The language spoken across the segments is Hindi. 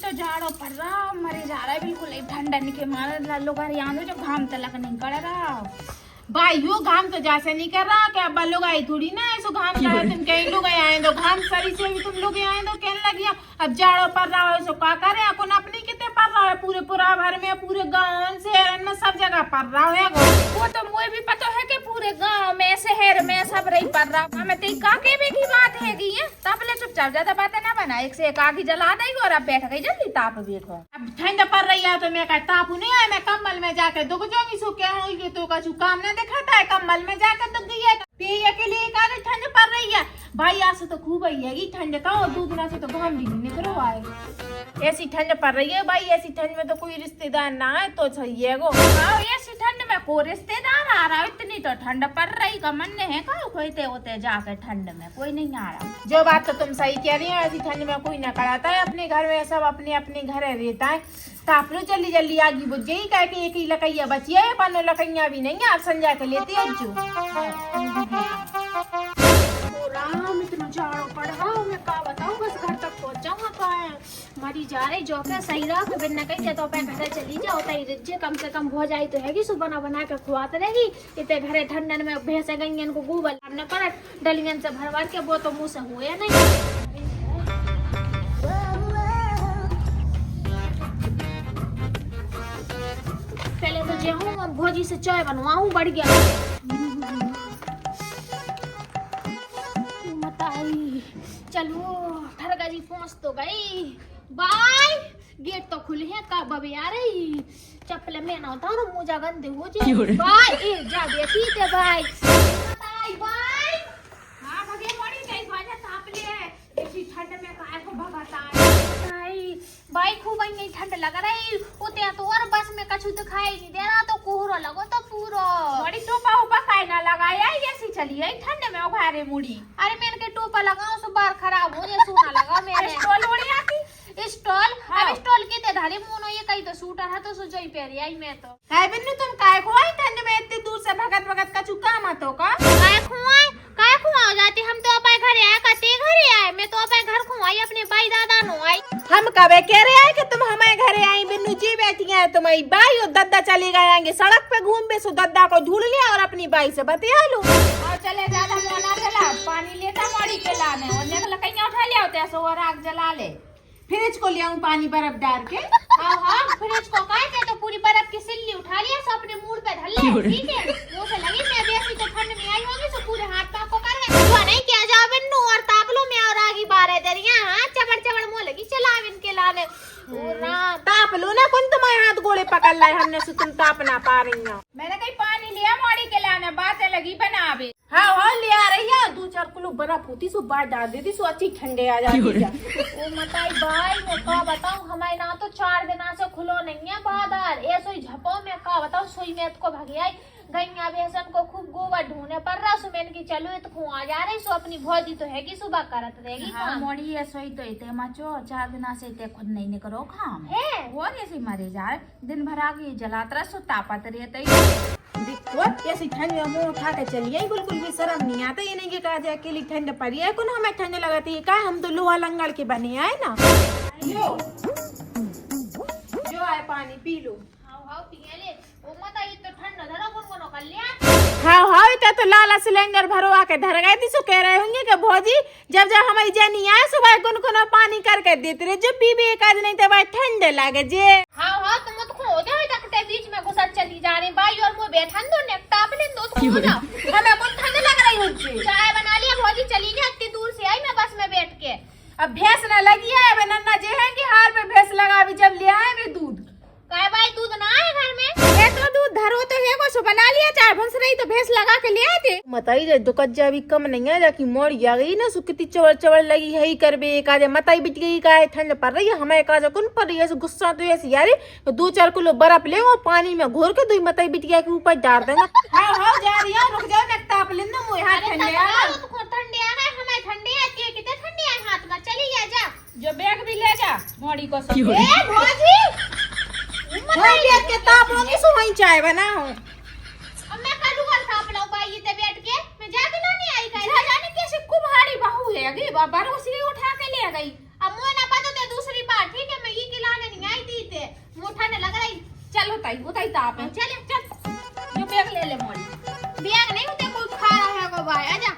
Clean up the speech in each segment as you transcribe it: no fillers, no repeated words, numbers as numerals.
तो जाड़ो पड़ रहा, मरे जा रहा है बिल्कुल ठंडा निके मारे लोग यहाँ जो घाम तलक नहीं कर रहा भाई यो घाम तो जैसे नहीं कर रहा क्या अब लोग आई थोड़ी ना ऐसो घाम कर रहे तुम कहीं लोग आए तो घाम सरी से भी तुम लोग आए तो कहने लगी अब जाड़ो पड़ रहा है सो का करे अपन अपनी कितने पड़ रहा है पूरे पूरा भर में पूरे गाँव शहर में सब जगह पड़ रहा है वो तो मुझे भी पता है कि पूरे गांव में शहर में सब रही पड़ रहा हमें तो काके भी की बात है कि तब ले चुपचाप ज्यादा बातें ना बना एक से एक आग जला देगी और अब बैठ गई जल्दी ताप देखो अब ठंड पड़ रही है तो मैं कहा तापू नहीं आया मैं कम्बल में जाकर दुख जाऊंगी सो क्या होगी तो कछु काम न दिखाता है कम्बल में जाकर दुख गई है पिए के लिए कहा ठंड पड़ रही है भाई आज से तो खूब आई है ठंड का और दूसरा से तो घाम भी नहीं निकल आए ऐसी ठंड पड़ रही है भाई ऐसी ठंड में तो कोई रिश्तेदार ना है तो सही है गो ऐसी ठंड में कोई रिश्तेदार आ रहा है इतनी तो ठंड पड़ रही का मन है का खोते होते जाकर ठंड में कोई नहीं आ रहा जो बात तो तुम सही कह रही हो ऐसी ठंड में कोई ना कराता है अपने घर में सब अपने अपने घर रहता है ताप लो जल्दी जल्दी आगी बुझ गई कह के एक ही लकैया बची है पानो लकैया भी नहीं है आप संजा के लेती है जो राम इतना जाड़ो पड़ रहा मैं का बताऊं बस घर तक पहुंच जाऊंगा का मरी जा रही जो के सही रहा के बिना कहीं तो पे घर चली जाओ तई रिज्जे कम से कम हो जाए तो हैगी सुबह ना बना के खुआते रहेगी इतने घरे ठंडन में भैंसे गईन को गोबर हमने पर डलियन से भरवार के वो तो मुंह से हुए नहीं पहले तो जे हूँ भोजी से चाय बनवाऊं बढ़ गया बताई चलो ठरगा जी पहुंच तो गई बाय गेट तो खुले हैं का बबे आ रही चप्पल में ना उतारो मोजा गंदे हो जाए बाय ए जा बेटी ते बाय बाय बाय हां भगे मोड़ी कई भाजा ताप ले ऐसी ठंड में काय को भगाता है बाय खूब आई ठंड लग रही उते तो और बस में कछु दिखाई नहीं दे रहा तो कोहरा लगो तो पूरा बड़ी टोपा उपा काय ना लगाया ऐसी चली है ठंड में उघारे मुड़ी अरे मैंने के टोपा लगाऊं सो बार खराब हो जाए सोना लगा मेरे स्टॉल उड़ी आती स्टॉल अब स्टॉल के ते धारे मोनो ये कहीं तो सूटर है तो सो जोई पेरी आई मैं तो काय बिन्नू तुम काय को आई ठंड में इतनी दूर से भगत भगत कछु काम आतो का काय खुआ हो जाती हम तो अपने घरे आए कते घरे आए मैं तो अपने घर खुआई अपने भाई दादा नो आई हम कबे कह रहे हैं कि तुम हमारे घरे आई बिन्नू जी बैठी हैं तुम्हारी बाई और दद्दा चले गए आएंगे सड़क पे घूम बे सो दद्दा को ढूंढ लिया और अपनी बाई से बतिया लूं और चले ज्यादा मोना चला पानी लेता मोड़ी के लाने और ने लकैया उठा लिया होते सो और आग जला ले फ्रिज को ले आऊं पानी बर्फ डाल के हां फ्रिज को काय के तो पूरी बर्फ की सिल्ली उठा लिया सो अपने मुंह पे धर ले ठीक है मुंह से लगी मैं बेसी तो ठंड में आई होगी सो पूरे हाथ पांव को कर है वो नहीं किया जा बिन्नू और तापलो में और आगी बारे दरिया हां चबड़ चबड़ मुंह लगी चला इनके लाने ताप लो ना कौन तुम्हारे हाथ गोले पकड़ लाए हमने से तुम ताप ना पा रही हो मैंने कहीं पानी लिया मोड़ी के लाने बातें लगी बनावे हाँ ले आ रही है 2-4 किलो बर्फ होती सो बाहर डाल देती सो अच्छी ठंडे आ जाती है ओ मताई भाई मैं का बताऊं हमारे ना तो 4 दिन से खुलो नहीं है बादल ऐसो ही झपो में का बताऊं सोई में को भगियाई गैया बेसन को खूब गोबर ढूंढने पर रहा सुमेन की चलो इत खो आ जा रही सो अपनी भौजी तो है कि सुबह करत रहेगी हाँ मोड़ी है सोई तो इते मचो 4 दिन से इते खुद नहीं निकरो खाम है और ऐसे मरे जा दिन भर आगे जलात रहा सो तापत रहते देखो ऐसी ठंड में मुंह उठा के चलिए बिल्कुल भी शर्म नहीं आता ये नहीं कि कहा जाए अकेली ठंड पड़ी है कौन हमें ठंड लगाती है क्या हम तो लोहा लंगड़ के बने आए ना जो आए पानी पी लो हां पिए ले ओ मता ये तो ठंड धरा कौन कर लिया हाँ इतना तो लाला सिलेंडर भरो आके धर गए थी सो कह रहे होंगे कि भौजी जब हमारी जनी आए सुबह गुनगुना पानी करके देते रहे जब भी एक आज नहीं तो भाई ठंड लगे जे हाँ तुम तो खो जाओ तक बीच में घुसर चली जा रही भाई और वो बैठन दो नेकटा पे दो खो जाओ हमें बहुत ठंड लग रही होती चाय बना लिया भौजी चली गई इतनी दूर से आई मैं बस में बैठ के अब भैंस न लगी है नन्ना जे है कि हार पे भैंस लगा भी जब ले आएंगे दूध काय भाई दूध ना है घर में है तो दूध धरो तो है को सो बना लिया चाय भंस रही तो भैंस लगा के ले आए थे मताई जे दुकज्जा भी कम नहीं है जाकी मोड़ आ गई ना सो कितनी चवड़ चवड़ लगी है ही करबे काजे मताई बिट गई का ठंड पड़ रही है हमें काजे कौन पड़ रही है गुस्सा तो ऐसी यार 2-4 किलो बर्फ ले वो पानी में घोर के दो मताई बिट गया के ऊपर डाल देना हां जा रही है रुक जाओ ना ताप लेना मुंह हाथ ठंडे आ तो ठंडे आ गए हमें ठंडे आती है कितने ठंडे है हाथ में चली जा जो बैग भी ले जा मोड़ी को सब ए भौजी लेट के ताप लोगी सो वहीं चाय बनाओ अब मैं कल ऊपर ताप लो भाई ये बैठ के मैं जाके नहीं आई का जाने कैसे कुम्हाड़ी बहू है अगे बाबा रोसी उठा के ले गई अब मोना पता तो दूसरी बात ठीक है मैं ये मुंह ठंड लग रही। चलो ताई उताई ताप है। चल चल जो बैग ले ले मोड़ी। बैग नहीं होते कोई खा रहा है को भाई आजा।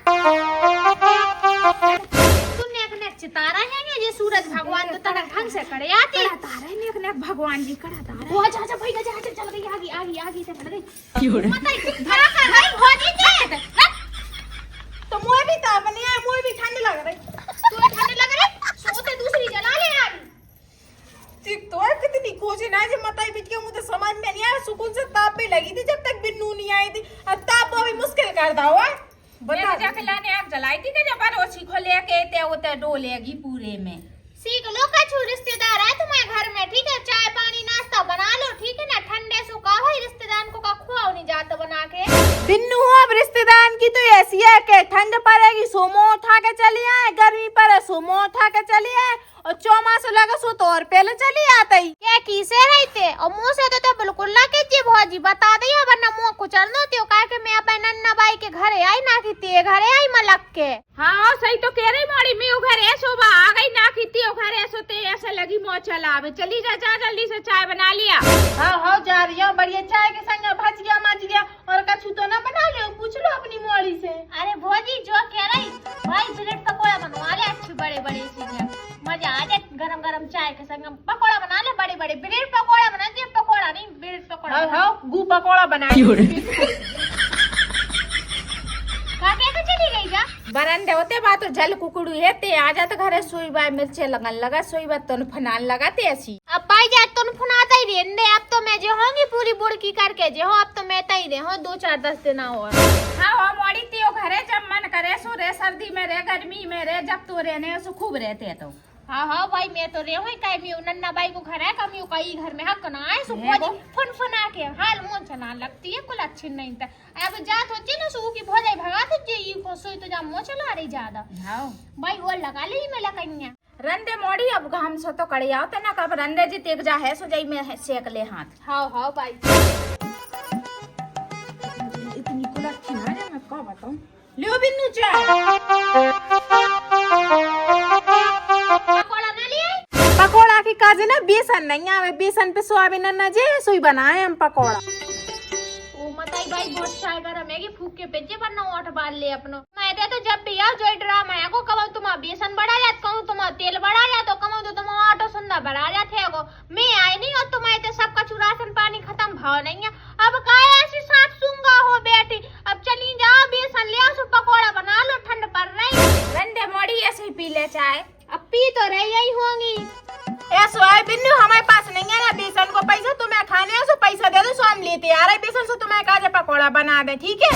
तूने एक नेक सितारा है ये सूरज भगवान तो तड़क ढंग से करे आती तारा नेक नेक भगवान जी कड़ा तारा। वो आजा आजा भाई आजा चल गई आगे से चढ़ गई। क्यों रे? मत खड़ा कर भाई भौजी दे तो मोए भी ताप नहीं है, मोए भी ठंड लग रही। तू ठंड लग रही सोते दूसरी जला ले यार। ठीक तो है कितनी कोशिश ना जे मताई बिच के मुझे समझ में नहीं आया। सुकून से ताप पे लगी थी जब तक बिन्नू नहीं आई थी। अब ताप भी मुश्किल कर दा हुआ। बता जाके लाने आग जलाई थी कि जब रोसी को लेके ते उते डोलेगी पूरे में। सीख लो कछु रिश्तेदार है तुम्हारे घर में ठीक है। चाय पानी नाश्ता बना लो ठीक है ना। ठंडे से का भाई रिश्तेदार को का खुआओ नहीं जाता बना के। बिन्नू अब रिश्तेदार की तो ऐसी है कि ठंड पड़ेगी सोमो उठा के चली आए, गर्मी पड़े सोमो उठा के चली आए और चौमास लगे सो तो और पहले चली आते ही। क्या किसे रहते और मुंह से तो बिल्कुल ना कीजिए भौजी बता दिया वरना मुंह कुचल नो त्यो का के मैं अपन नन्ना बाई के घरे आई ना की ते घरे आई मलक के। हाँ सही तो कह रही माड़ी मैं घरे शोभा आ गई ना की त्यो घरे सोते ऐसे लगी मो चला आवे। चली जा जल्दी से चाय बना लिया। हाँ जा रही हूँ बढ़िया चाय के संग भजिया माजिया और कछु तो ना बना लियो। पूछ लो अपनी मोड़ी से। अरे भौजी जो कह रही भाई ब्रेड पकोड़ा बनवा ले अच्छी बड़े बड़े चीजें मजा आ जाए। गरम गरम चाय के संग पकोड़ा बना ले बड़े बड़े। ब्रेड पकोड़ा बना दे पकोड़ा नहीं ब्रेड पकोड़ा। हाँ गू पकोड़ा बनाए। काके तो चली गई जा बरंदे होते बात जल कुकड़ू है ते आ जाते घरे सोई बाय मिर्चे लगन लगा सोई बात तो फनान लगाते ऐसी। अब पाई जा तुम फुनाता ही रहने। अब तो मैं जो होंगी पूरी बुड़की करके जो हो अब तो मैं तई रहे हो 2-4-10 दिन और। हाँ मोड़ी त्यो घरे जब मन करे सो रे सर्दी में रे गर्मी में रे जब तो रहने सो खूब रहते तो। हाँ भाई मैं तो रे हुई कई मी नन्ना बाई को घर है कमी कई घर में हक ना है सो भौजी फुनफुना के हाल मुंह चना लगती है कुल अच्छी नहीं था। अब जात होती ना सो की भौजाई भगा दे ई को सोई तो जा मुंह चला रही ज्यादा। हां भाई वो लगा ली मैं लकैया रंदे मोड़ी अब हम सो तो कड़े आओ तना कब रंदे जी तेग जा है सो जाई में सेक ले हाथ। हां भाई इतनी कुल अच्छी ना जा मैं का बताऊं। लियो बिन्नू चाय पकोड़ा की काजे ना बेसन नहीं आवे। बेसन पे सोयाबीन न जे सोई बनाए हम पकोड़ा। ओ मताई भाई बहुत चाय गरम है कि फूक के पेजे वरना ओठ बाल ले अपनो। मैं तो जब भी आओ जो ड्रामा है को कहूं तुम बेसन बढ़ा जात कहूं तुम तेल बढ़ा जा तो कहूं तो तुम आटो सुंदर बढ़ा जाते हो। मैं आई नहीं और तुम्हारे तो सबका चुरासन पानी खत्म भाव नहीं है। अब काय ऐसी साथ सूंगा हो बेटी। अब चली जाओ बेसन ले आओ पकोड़ा बना लो ठंड पड़ रही। रंदे मोड़ी ऐसे ही पी ले चाय। अब पी तो रही ही होंगी। ए सोयाबीन हमारे पास नहीं है ना बेसन को पैसा तुम्हें खाने है सो पैसा दे दो सो हम लेते आ रहे बेसन से तुम्हें काजे पकोड़ा बना दे ठीक है।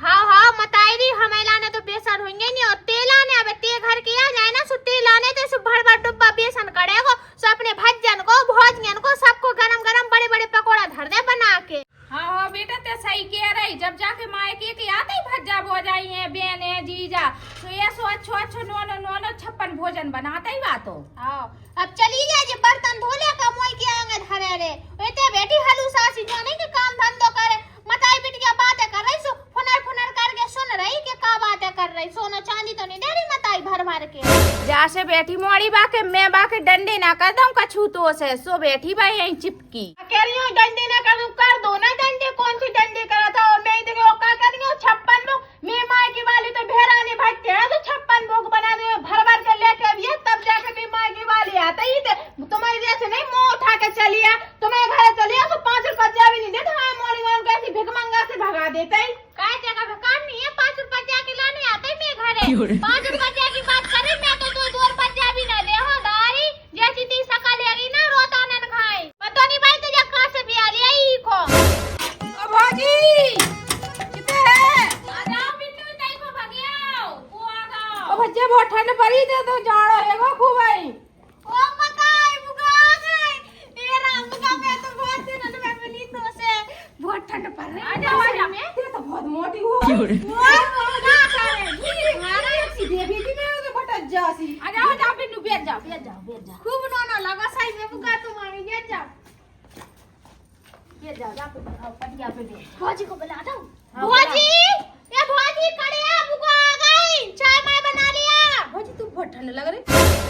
हाँ मताई दी हमें लाने तो बेसन होंगे नहीं और तेल आने अब ते घर के आ जाए ना सो तेल आने तो सो भर भर डब्बा बेसन कड़ेगो सो अपने भज्जन को भोजन को सबको गरम गरम बड़े बड़े पकोड़ा धर दे बना के। हाँ बेटा ते सही कह रही। जब जाके माए के आते ही भज्जा हो जाई है बेन है जीजा तो ये सो अच्छो नोनो 56 भोजन बनाते ही बातो। हाँ अब चली जाए जे बर्तन धोले का मोल के आंगे धरे रे एते बेटी हलू सासी जो नहीं के काम धंधो करे मताई बिटिया बातें कर रही सो फुनर करके सुन रही के का बातें कर रही। सोना चांदी तो नहीं दे रही मताई भर के। जैसे बैठी मोड़ी बाके मैं बाके डंडे ना कर दूं कछु तो से सो बैठी भाई यहीं चिपकी कह रही हूं डंडे ना कर दूं कर दो ना डंडे। कौन सी डंडे करा था और मैं देखो का कर रही हूं 56 लोग मैं माई की वाली तो भेराने भटके हैं तो 56 लोग बना दे भर के लेके अब ये तब जाके मैं माई की वाली आता ही थे। तुम्हारी जैसे नहीं मुंह उठा के चलिए तुम्हारे घर चलिए तो 5 रुपया भी नहीं देते हमारे मोड़ी वालों कैसी भिखमंगा से भगा देते ही। काय जगह पे काम नहीं है 5 रुपया के लाने आते मैं घरे 5 रुपया की बात करे मैं तो 2 रुपया भी ना दे हो दारी जैसी ती सका लेगी ना रोता न खाए पता नहीं भाई तुझे कहां से भी आ लिया ई को। ओ भाजी किथे है आ जाओ बिन्नू तई को भगियाओ को आ जाओ। ओ भज्जे बहुत ठंड पड़ी दे तो जाड़ो हेगो खूब आई। ओ मकाई बुगा गई ए राम का मैं तो बहुत दिन में मिली तो से बहुत ठंड पड़ रही। आ जाओ मैं तेरे तो बहुत मोटी हो ना करे मारा सीधे भी थी मैं तो फटक जासी। आ जाओ बिन्नू बैठ जाओ खूब नोना लगा साई में बुगा तुम्हारी ये जाओ जा पे पटिया पे दे भौजी को बुला दो। भौजी ये भौजी खड़े हैं बुगा आ गई चाय मैं बना लिया। भौजी तू बहुत ठंड लग रही।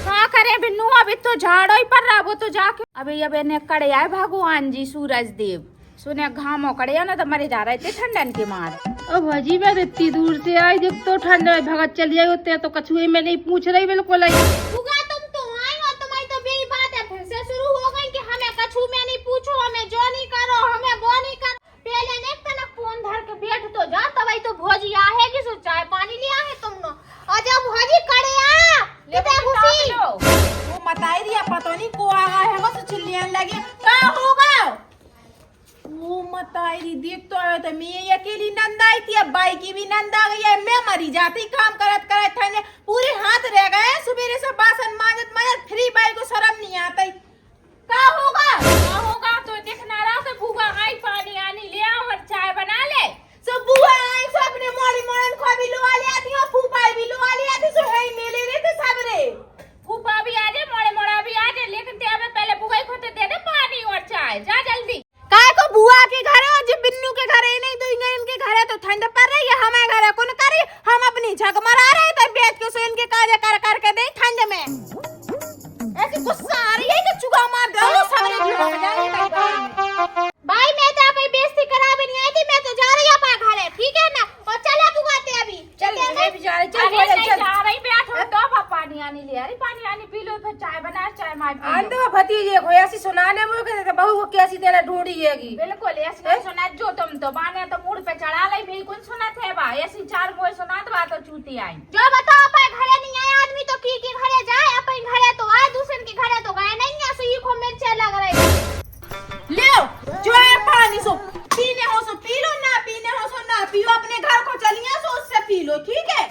हाँ करे बिन्नू, अभी तो झाड़ो ही पड़ रहा, वो तो जाके अभी ने कड़े आए भगवान जी सूरज देव, सुने घामो कड़े ना तो मरे जा रहे थे ठंडन के मार। ओ भौजी मैं इतनी दूर से आई, जब तो ठंड में भगत चली आई होते तो कछुए में नहीं पूछ रही बिल्कुल आई। बुआ तुम तो आई हो, तुम्हारी तो यही बात है फिर से शुरू हो गई कि हमें कछु में नहीं पूछो, हमें जो नहीं करो, हमें वो नहीं करो। पहले ने तना फोन धर के बैठ तो जा, तब तो भौजी आहे कि सो चाय पानी लिया है तुमने। और जब भौजी कड़े आ लेते घुसी वो मताई दिया पता नहीं को आ है, बस चिल्लियां लगे क्या होगा। वो मताई देख तो आया था, मैं अकेली नंद आई थी, अब बाई की भी नंद आ गई है। मैं मरी जाती काम करत करत थे, पूरे हाथ रह गए सुबेरे से बासन माजत माजत, फ्री बाई को शर्म नहीं आता। क्या होगा तो दिखना रहा तो बुआ आई पानी आनी ले आओ और चाय बना ले। सब बुआ आई, सबने मोड़ी मोड़न को भी लुआ लिया थी और फूफा भी लुआ लिया थी, सो है मेले रे थे सब रे। फूफा भी आ जाए, मोड़े मोड़ा भी आ जाए, लेकिन ते हमें पहले बुआ को तो दे दे पानी और चाय, जा जल्दी। काय को बुआ के घर है और जी बिन्नू के घर है, नहीं तो इनके घर है तो ठंड पड़ रही है, हमारे घर है कौन करे, हम अपनी झक मरा रहे थे बेच के, सो इनके कार्य कर करके दे ठंड में। ऐसी गुस्सा आ रही है कि चुगा मार दो सबने हो जाए। भाई मैं तो आप बेइज्जती करा भी नहीं आई थी, मैं तो जा रही हूं अपने घरे, ठीक है ना। और चले बुगाते अभी चल मैं भी जा रही, चल अरे नहीं चल जा रही, बैठो तो पानी आनी ले, अरे पानी आनी पी लो, फिर चाय बना, चाय मार पी लो। आंदो भतीजे को ऐसी सुनाने में कहते बहू को कैसी तेरा ढूंढी हैगी। बिल्कुल ऐसी नहीं सुना जो तुम तो बाने तो मूड पे चढ़ा लाई, भी कौन सुना थे बा, ऐसी चार मोए सुना तो तो चूती आई। जो बताओ अपने घरे नहीं आए आदमी तो की घरे जाए, अपने घरे तो आए, दूसरे के घरे तो गए नहीं है, सो ये को मिर्चे लग रही। ले जो है पानी सो पीने हो सो पी लो, ना पीने हो सो ना पियो, अपने घर को चलिए सो उससे पी लो, ठीक है।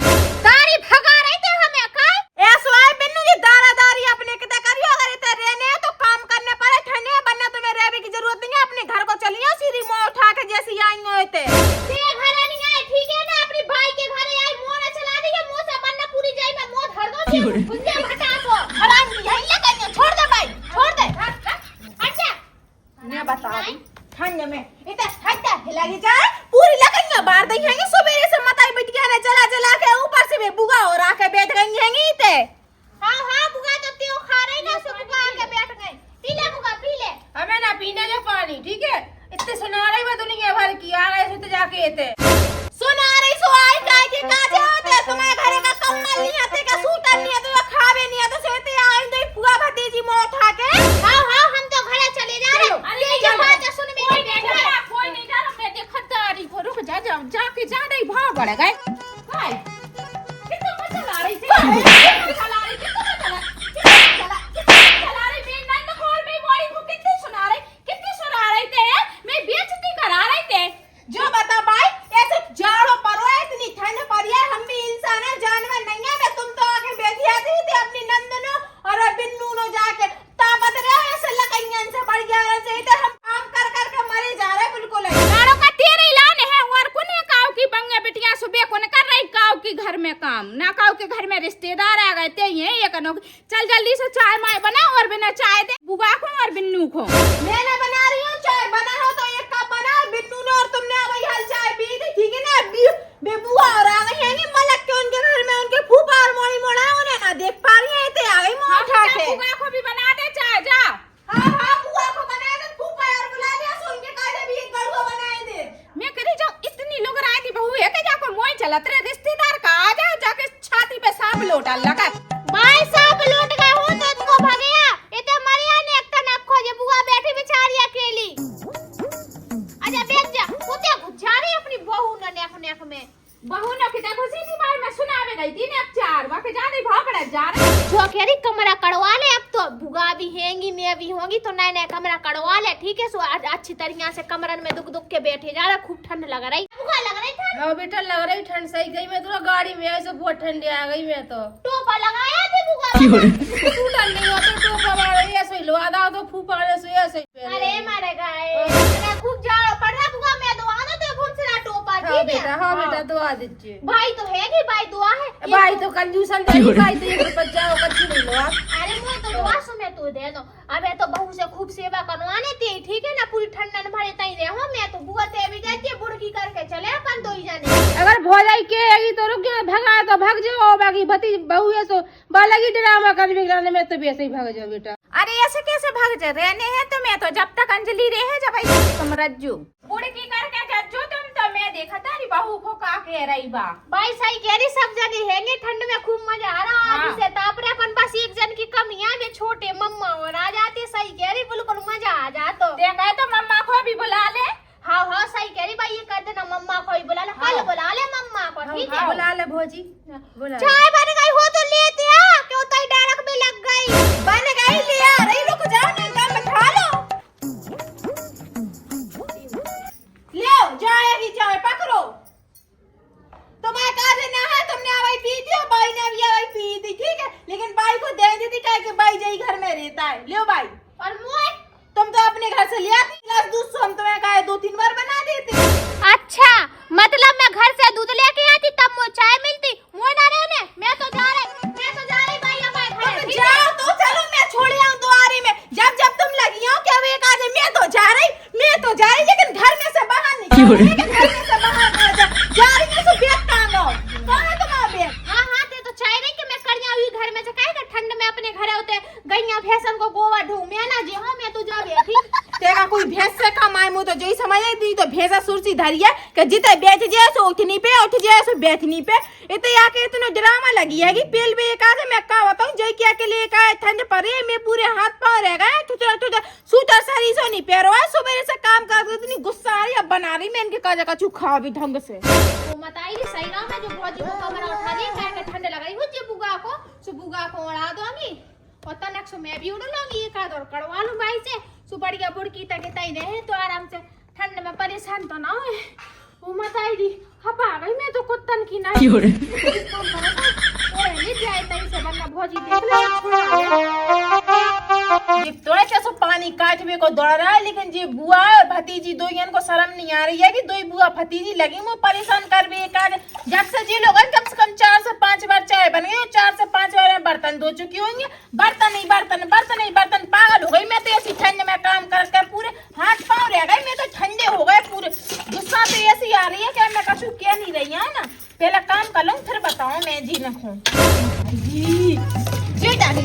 दारी भगा रहे थे हमें का ऐसो है बिन्नू जी, दारादारी अपने कितना करियो, अगर इतना रहने है तो काम करने पड़े ठंडे, वरना तुम्हें रहने की जरूरत नहीं है, अपने घर को चलिए सीधी मुंह उठा के जैसी आई हो थे। तेरे घरे नहीं आए, ठीक है ना, अपनी भाई के घरे आई, मोरा चला दी है, मुंह से बनना पूरी जाई में मुंह धर दो, मुझे हटा दो, हराम यही लगा, छोड़ दे भाई, छोड़ दे, अच्छा मैं बता दी ठंड में इतना ठंडा हिलागी जाए, पूरी लगेंगे बाहर दई हैंगी, सुबह से मताई बिट गया चला चला के, ऊपर से भी बुगा और आके बैठ गई हैंगी इते। हाँ बुगा तो त्यो खा रही ना, सो बुगा आके बैठ गई, पी ले बुगा पी ले। हमें ना पीने जो पानी, ठीक है, इतने सुना रही मैं दुनिया भर की आ गए तो जाके इते सुना रही सो आई काय के काजे होते, तुम्हारे घरे का कम्बल नहीं आते का सूटर नहीं आते, वो खावे नहीं आते, सोते आई दई पुआ भतीजी मुंह उठा के। हाँ हम तो घरे चले जा रहे, अरे ये बात सुन में कोई नहीं जा रहा, कोई नहीं जा रहा, मैं देखतारी को रुक जा, जाके जा रही भाग बढ़ गए। हाय कितना मजा ला रही थी, चला रही मैं नंद खोल में बॉडी को कितनी सुना रही थे, मैं बेइज्जती करा रही थे। जो बता भाई, ऐसे जाड़ो परो है, इतनी ठंड पड़ी है, हम भी इंसान है जानवर नहीं है, मैं तुम तो आके बैठी आती थी अपनी नंदनो और बिन्नू नो जाके ताकत रहे, ऐसे लकइयन से बढ़ गया से इधर हम काम कर कर के मरे जा रहे बिल्कुल। लाड़ो का तेरे लाने है, और कोने काव की बंगे बिटिया सुबह कोने कर रही काव की घर में काम, ना काव के घर में रिश्तेदार आ गए थे, ये कनो चल जल्दी से चाय माय बना और बिना चाय दे बुआ को और बिन्नू को। मैं ना बना रही हूँ चाय, बना हो तो एक कप बना, बिन्नू ने और तुमने वही हल चाय पी थी, ठीक है ना। बेबुआ और आ गई है मलक के उनके घर में, उनके फूफा और मोड़ी मोड़ा उन्हें ना देख पा रही है, इतने आ गई मुंह उठा के। बुआ को भी बना दे चाय, जा। हाँ बुआ को बना दे, फूफा और बुला लिया, सो उनके काजे भी एक गड़ुआ बनाए दे। मैं करी जो इतनी लोग राय की बहू है कि जाको मोई चला तेरे रिश्तेदार का आ जा, जाके छाती पे सांप लोटा लगा। भाई सांप लौट गए हो तो तुमको भगया, इते मरिया ने एक तनक खोजे, बुआ बैठी बेचारी अकेली। आजा बैठ जा, कुत्ते घुसा रही अपनी बहू ने नेक में। बहू ने किता घुसी थी भाई, मैं सुनावे गई थी ने चार वाके जा रही भागड़ा जा रही। जो कह रही कमरा कड़वा ले, अब तो बुआ भी हैंगी मैं भी होंगी, तो नए नए कमरा कड़वा ले, ठीक है। सो अच्छी तरीके से कमरन में दुख के बैठे जा रहा, खूब ठंड लग रही, बुआ लग रही था। हाँ बेटा लग रही ठंड, सही गई मैं तो गाड़ी में ऐसे बहुत ठंडी आ गई मैं तो। टोपा लगाया थी बुआ, सूटर नहीं होता टोपा वाला ऐसे ही लगा दो तो फूफा ऐसे ऐसे। अरे मारे गए खूब जाड़ा पड़ रहा बुआ, मैं तो आना तो घुसरा टोपा, ठीक है। हाँ बेटा दुआ दीजिए। भाई तो है कि भाई दुआ है, भाई तो कंजूसन नहीं, भाई तो एक बच्चा हो कच्ची नहीं लो आप। अरे मैं तो दुआ सुमे तू दे दो, अबे तो बहू से खूब सेवा करवाने थी, ठीक है ना, पूरी ठंडन भरे तई रहे हो, मैं तो बुआ ते भी जाती बुड़की करके चले अपन दो ही जाने। अगर भोजाई के आई तो रुक भगा तो भाग जाओ, बाकी भती बहू है सो बालगी ड्रामा कर बिगड़ाने में तो भी ऐसे ही भाग जाओ बेटा। अरे ऐसे कैसे भाग जा रहने हैं तुम्हें तो जब तक अंजलि रहे जब तुम रज्जू उड़की करके जज्जू तुम तो मैं देखा तारी बहू को का कह रही बा। भाई सही कह रही, सब जने हैंगे ठंड में खूब मजा आ रहा हाँ। है से ताप रहे अपन बस एक जन की कमी है, वे छोटे मम्मा और आ जाते। सही कह रही, बिल्कुल मजा आ जाता। देखा तो मम्मा को भी बुला ले। हाँ हाँ सही कह रही भाई, ये कर देना मम्मा को ही बुला ले, कल बुला ले मम्मा को, ठीक है? बुला ले भौजी, बुला ले। चाय बन गई हो तो लेते आ, क्यों तई डायरेक्ट में लग गई। बन गई, ले आ रही, रुक जाओ नहीं काम बैठा लो। ले जाए की चाय पकड़ो। तुम्हें कहा देना है, तुमने आवाई पी थी और बाई ने भी आवाई पी थी, ठीक है? लेकिन बाई को दे दी थी कि बाई जई घर में रहता है। ले बाई, और मुझे तुम तो अपने घर से ले आती गिलास दूध, सो हम तुम्हें कहा 2-3 बार बना देते। अच्छा, मतलब मैं घर से दूध लेके आती तब मुझे चाय मिलती, मुझे ना रहने। मैं तो जा रही भाई अब घर। तुम जाओ तो चलो, मैं छोड़ आऊं दुआरे में। जब तुम लगी हो क्या वे कहा मैं तो जा रही, लेकिन घर में से बाहर निकल, घर में से बाहर ना जा रही है तो बैग टांगो। कौन है तुम्हारा बैग? हाँ हाँ, ते तो चाय नहीं कि मैं करिया हुई घर में से काहे का ठंड में अपने घर होते गैया भैंसन को गोवा ढूं मैं ना जे हो, मैं तो जा बैठी। तेरा कोई भैंस से कम आए मुँह तो जई समझ दी तो भैंसा सुरसी धरी है कि जिते बैठ जाए सो उठनी पे, उठ जाए सो बैठनी पे। इतने आके इतना ड्रामा लगी है कि पेल पे एक आगे मैं का बताऊं जई क्या के लिए का ठंड पड़े मैं पूरे हाथ पांव रह गए, ठुठा सूटर सारी सो नहीं पैरो है। सुबह से काम कर इतनी गुस्सा आ रही है, बना रही मैं इनके काजा का चूखा भी ढंग से। तो बताई री सही ना, मैं जो भौजी को कमरा उठा दी काहे के ठंड लग रही हो जे बुगा को, सो बुगा को उड़ा दो हमी और तनक सो मैं भी उड़ लूंगी, एक आध और कड़वा लूं भाई से, सो बढ़िया बुड़की तक तई रहे तो आराम से ठंड में परेशान तो ना होए। वो बताई दी हपा गई मैं तो कुत्तन की ना ओए नहीं जाए तई से वरना भौजी देख ले ये थोड़ा सा सो पानी काटवे को दौड़ रहा है, लेकिन ये बुआ और भतीजी दो को शर्म नहीं आ रही है कि दो बुआ भतीजी लगी मुझे परेशान कर भी। जब से जी लोग कम से कम 4 से 5 बार चाय बन गई और 4 से 5 बार में बर्तन धो चुकी होंगी। बर्तन पागल हो गई मैं तो ऐसी ठंड में काम कर पूरे हाथ पाँव रह गए, मैं तो ठंडे हो गए पूरे। गुस्सा तो ऐसी आ रही है कि मैं कछु कह नहीं रही है ना, पहला काम कर लूं फिर बताऊं मैं जी न खो जी डाली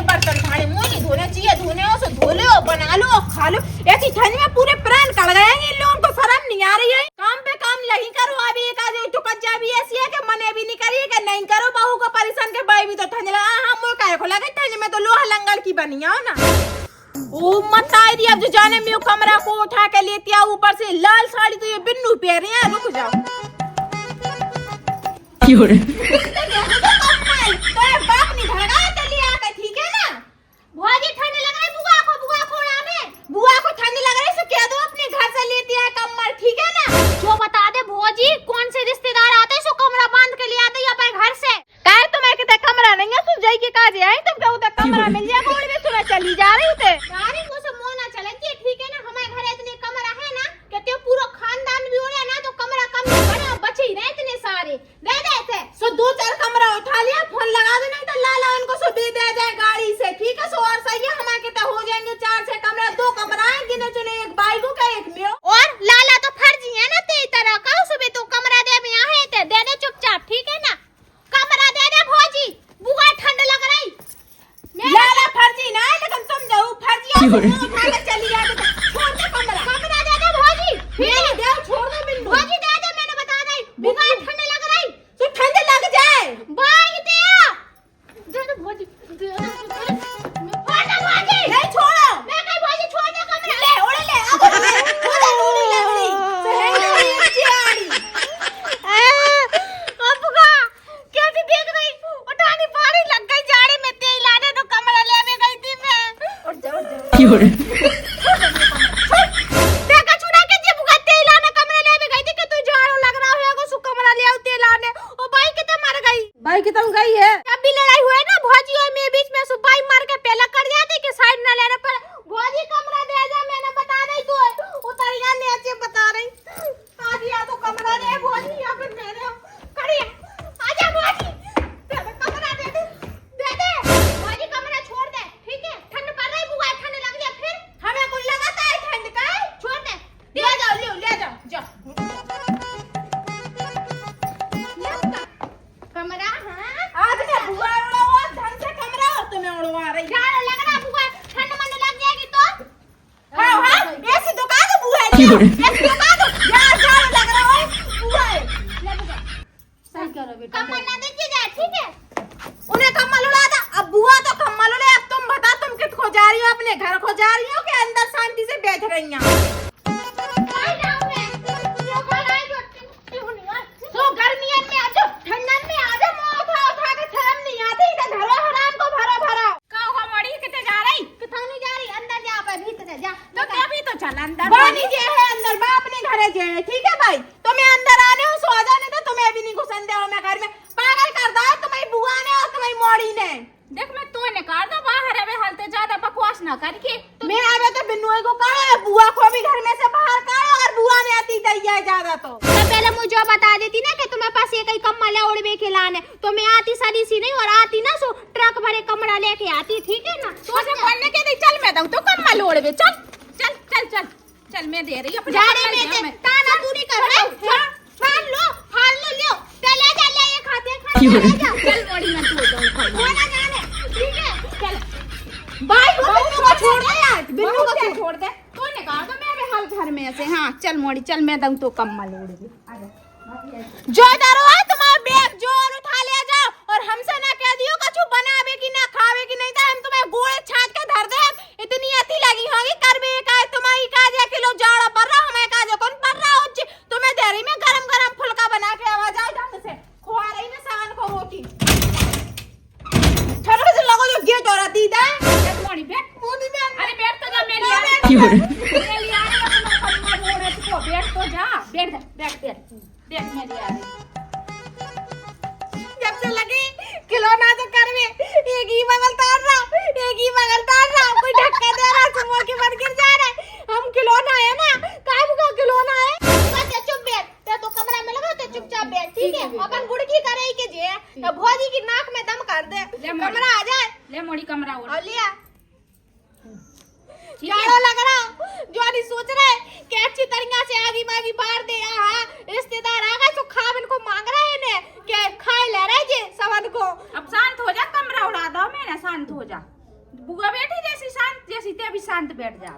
बर्तन थाने मुँह नहीं धोने चाहिए, धोने हो सो धो लो, बना लो, खा लो। ऐसी ठंड में पूरे प्राण कड़ गए हैं, इन लोगों को शर्म नहीं आ रही है। काम पे काम लगी करो, अभी एक आधे टुकज्जा भी ऐसी है कि मने भी नहीं करिए कि नहीं करो, बहू को परेशान के बाई भी तो ठंड लगा। हाँ मुँह काहे को लगे ठंड में तो लोहा लंगल की बनी है ना। ओ मत आई रही, अब जो जाने में कमरा को उठा के लेती आ, ऊपर से लाल साड़ी तो ये बिन्नू पहन रही है। रुक जाओ बाप नहीं धरना चली आके, ठीक है ना? भौजी ठंड लग रही बुआ को उड़ा में, बुआ को ठंड लग रही तो कह दो अपने घर से लेती है कम्बल, ठीक है ना? जो बता दे भौजी कौन से रिश्तेदार आते सो कमरा बांध के ले आते अपने घर से। काहे तुम्हें कितने कमरा नहीं है, तू जाई के काज आई तब क्या उधर कमरा मिल जाए बोल में तुम्हें चली जा रही थे। गाड़ी को से मोना चले जी, ठीक है ना? हमारे घर इतने कमरा है ना कहते हो पूरा खानदान भी हो रहा है ना, तो कमरा कम नहीं बना बचे ही रहे इतने सारे दे देते। सो 2-4 कमरा उठा लिया, फोन लगा दो नहीं तो लाला उनको सो दे दिया जाए गाड़ी से, ठीक है? सो और सही है, हमारे कितना हो जाएंगे 4-6 कमरा, 2 कमरा है गिने चुने, एक बाई को का एक में। और लाला तो फर्जी है ना तेरी तरह का, सुबह तू कमरा दे में आहे ते दे दे चुपचाप, ठीक है ना? कमरा दे दे भौजी, बुआ ठंड लग रही। लाला फर्जी ना है, लेकिन तुम जाओ फर्जी उठा के चली जाए तो छोड़ दे कमरा दे दे भौजी, फिर दे छोड़ दो बिंदु। भौजी दे दे, मैंने बता दी बुआ ठंड लग रही तो ठंड लग जाए। बाई दे दे भौजी, दे दे भौजी नहीं छोड़ो, मैं कहीं भौजी छोड़ दे कमरा ले ओढ़ ले अब ओढ़ दूरी लगनी सहेली अच्छी आड़ी। अबगा कैसी देख रही उठानी पानी लग गई जाड़े में तेल लाने तो कमरा लेने गई थी मैं। और जाओ देखा चुना के जे बुगा तेल लाने कमरा लेने गई थी कि तू जाड़ो लग रहा है सु कमरा ले आओ तेल लाने। ओ भाई कितने मर गई, भाई की तुम गई है। जब भी लड़ाई हुई ना भौजी और मेरे बीच में सु भाई मार के पहले कर जाती कि साइड ना लेने पर भौजी कमरा दे जा, मैंने बता रही तो उतरिया ने अच्छे बता रही आज या तो कमरा दे भौजी या फिर मेरे करिए आजा भौजी दे दे कमरा दे दे भौजी कमरा छोड़ दे, ठीक है? ठंड पड़ रही बुआ ठंड लग गया फिर झाड़ू लग रहा है बुआ है। सही करो बेटा, कम्बल ना दीजिएगा, ठीक है? उन्हें कम्बल उड़ा था, अब बुआ तो कम्बल उड़े। अब तुम बता, तुम कित खो जा रही हो? अपने घर खो जा रही हो कि अंदर शांति से बैठ रही हो? तो गर्मियों में आ जाओ, ठंडन में आ जाओ, मुंह उठा के शर्म नहीं आती? इधर घरों हराम को भरो भरो। का हो मोड़ी कितने जा रही? किथां नहीं जा रही, अंदर जा, पे भीतर से जा। तो क्या भी तो चल अंदर। बानी जे है अंदर, बा अपने घरे जे है, ठीक है भाई? तुम्हें अंदर आने हो, सो जाने दो, तुम्हें भी नहीं घुसन दे मैं घर में। पागल कर दो तुम्हारी बुआ ने और तुम्हारी मोड़ी ने। देख मैं तो निकाल दो बाहर, अबे हालते ज्यादा बकवास ना करके। मैं आवे तो बिन्नू को काढ़ो, बुआ को भी घर में से बाहर काढ़ो, अगर बुआ ने आती दैया ज्यादा तो पहले मुझे बता देती ना कि तुम्हारे पास ये कई कम्बल है ओढ़वे के लाने, तो मैं आती सारी सी नहीं, और आती ना सो ट्रक भरे कमरा लेके आती, ठीक है ना? तो से बोलने के नहीं, चल मैं दूं तो कम्बल ओढ़ बे, चल चल चल चल चल, मैं दे रही अपने जाने कम्बल में दे, से मैं- ताना तू नहीं कर रहा। फाड़ लो लो, चले जा ले, ये खाते खा जा। चल मोड़ी मैं तो जाऊं खाई। वो ना जाने, ठीक है? चल भाई बिन्नू को छोड़ दे यार, बिन्नू को क्या छोड़ दे, तो निकाल दो मेरे हाल घर में से। हाँ चल मोड़ी चल, मैं दूं तो कम्बल ओढ़ बे। जो डरो है तुम्हारा बैग जोर उठा ले जाओ, और हमसे ना कह दियो कछु बनावे की ना खावे की, नहीं तो हम तुम्हें गोले छाट के धर दे। इतनी अति लगी होगी करबे का तुम्हारी का 1 किलो जाड़ा पर रहा, हमें का जो कौन पर रहा हो तुम्हें देरी में गरम गरम फुलका बना के आवा जाओ ढंग से खुआ रही ना शान को रोटी। ठंड से लगो जो गेट और दीदा मोड़ी बैठ, मोदी में अरे बैठ तो जा, मैं लिया मैं लिया तो बैठ तो जा, बैठ बैठ बैठ बैठ, मैं लिया रही। जब से लगी खिलौना तो करवे, एक ही बगल तार रहा, एक ही बगल तार रहा, कोई धक्का दे रहा, सुमो के बन गिर जा रहा है। हम खिलौना है ना, काबू का खिलौना है। बस चुप बैठ, ते तो कमरा में लगा, तो चुपचाप बैठ, ठीक है? अपन गुड़की करे के जे, तो भौजी की नाक में दम कर दे, ले मोड़ी। कमरा आ जाए ले मोड़ी कमरा ओढ़, और लिया। ठीक है? जाड़ो लग रहा, जो नहीं सोच रहे कि अच्छी तरीका से आगी बागी बार दे। हाँ रिश्तेदार आ गए तो खाब इनको मांग रहे हैं ने कि खाए ले रहे जे सबन को। अब शांत हो जा, कमरा उड़ा दो, मैं ना शांत हो जा। बुआ बैठी जैसी शांत, जैसी ते भी शांत बैठ जा।